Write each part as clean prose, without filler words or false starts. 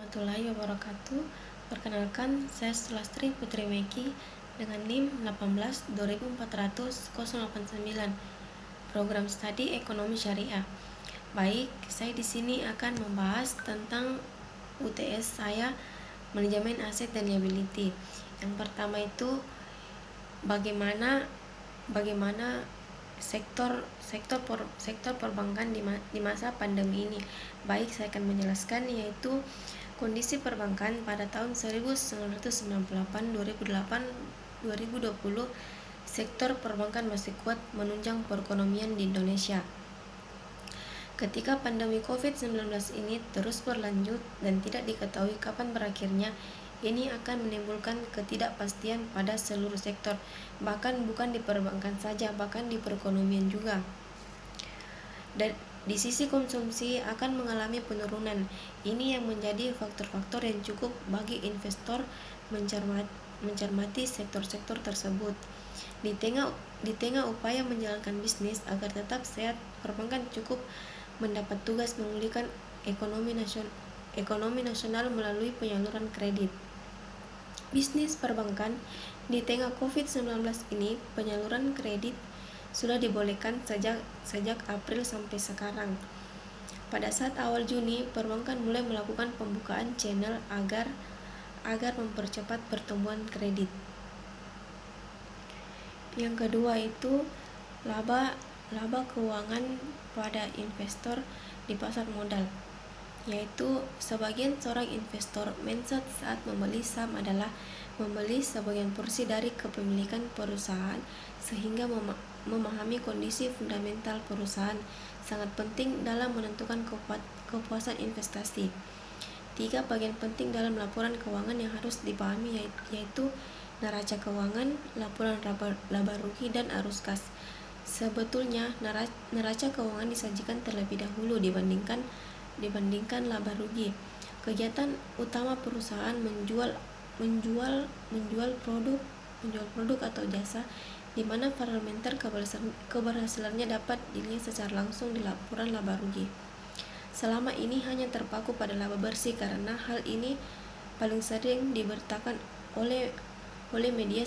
warahmatullahi wabarakatuh. Perkenalkan, saya Sulastri Putri Meki dengan NIM 18-2400-089, Program Studi Ekonomi Syariah. Baik, saya di sini akan membahas tentang UTS saya, Manajemen Aset dan Liability. Yang pertama itu bagaimana sektor perbankan di masa pandemi ini. Baik, saya akan menjelaskan yaitu kondisi perbankan pada tahun 1998-2020. Sektor perbankan masih kuat menunjang perekonomian di Indonesia. Ketika pandemi COVID-19 ini terus berlanjut dan tidak diketahui kapan berakhirnya, ini akan menimbulkan ketidakpastian pada seluruh sektor, bahkan bukan di perbankan saja, bahkan di perekonomian juga. Dan di sisi konsumsi akan mengalami penurunan. Ini yang menjadi faktor-faktor yang cukup bagi investor mencermati sektor-sektor tersebut. Di tengah upaya menjalankan bisnis agar tetap sehat, perbankan cukup mendapat tugas memulihkan ekonomi nasional melalui penyaluran kredit. Bisnis perbankan di tengah COVID-19 ini, penyaluran kredit sudah dibolehkan sejak April sampai sekarang. Pada saat awal Juni, perbankan mulai melakukan pembukaan channel agar mempercepat pertumbuhan kredit. Yang kedua itu laba keuangan pada investor di pasar modal, yaitu sebagian seorang investor mindset saat membeli saham adalah membeli sebagian porsi dari kepemilikan perusahaan, sehingga memahami kondisi fundamental perusahaan sangat penting dalam menentukan kepuasan investasi. 3 bagian penting dalam laporan keuangan yang harus dipahami yaitu neraca keuangan, laporan laba rugi, dan arus kas. Sebetulnya neraca keuangan disajikan terlebih dahulu dibandingkan laba rugi. Kegiatan utama perusahaan menjual produk atau jasa, di mana parameter keberhasilannya dapat dilihat secara langsung di laporan laba rugi. Selama ini hanya terpaku pada laba bersih karena hal ini paling sering diberitakan oleh media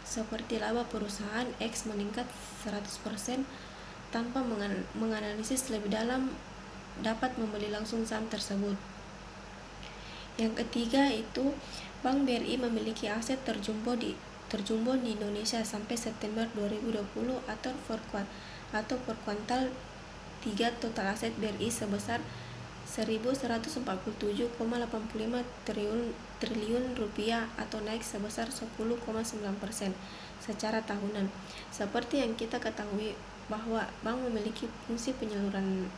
seperti laba perusahaan X meningkat 100%, tanpa menganalisis lebih dalam dapat membeli langsung saham tersebut. Yang ketiga itu Bank BRI memiliki aset terjumbo di Indonesia sampai September 2020 atau per kuartal 3 total aset BRI sebesar 1.147,85 triliun rupiah atau naik sebesar 10,9% secara tahunan. Seperti yang kita ketahui bahwa bank memiliki fungsi penyaluran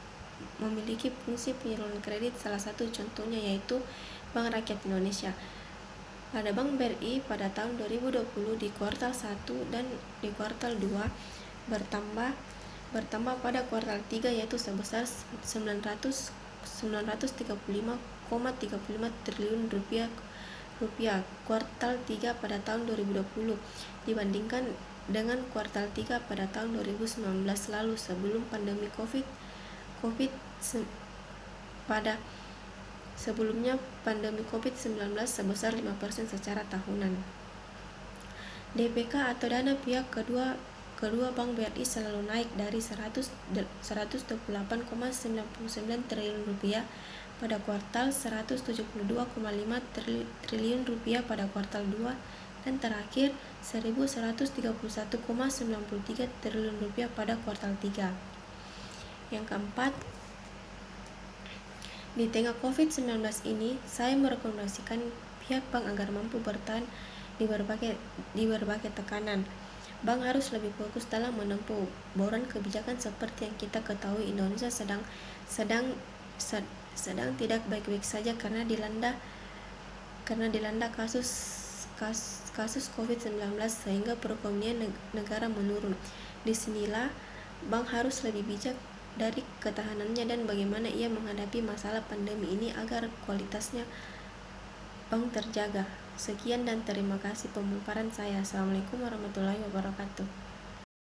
kredit, salah satu contohnya yaitu Bank Rakyat Indonesia. Pada Bank BRI pada tahun 2020 di kuartal 1 dan di kuartal 2 bertambah pada kuartal 3 yaitu sebesar 935,35 triliun rupiah kuartal 3 pada tahun 2020 dibandingkan dengan kuartal 3 pada tahun 2019 lalu sebelum pandemi COVID. Pada sebelumnya pandemi COVID-19 sebesar 5% secara tahunan. DPK atau dana pihak kedua Bank BRI selalu naik dari 128,99 triliun rupiah pada kuartal 172,5 triliun rupiah pada kuartal 2 dan terakhir 1.131,93 triliun rupiah pada kuartal 3. Yang keempat, di tengah COVID-19 ini, saya merekomendasikan pihak bank agar mampu bertahan di berbagai tekanan. Bank harus lebih fokus dalam menempuh bauran kebijakan seperti yang kita ketahui Indonesia sedang tidak baik-baik saja karena dilanda kasus COVID-19 sehingga perekonomian negara menurun. Disinilah bank harus lebih bijak dari ketahanannya dan bagaimana ia menghadapi masalah pandemi ini agar kualitasnya bank terjaga. Sekian dan terima kasih pemaparan saya. Assalamualaikum warahmatullahi wabarakatuh.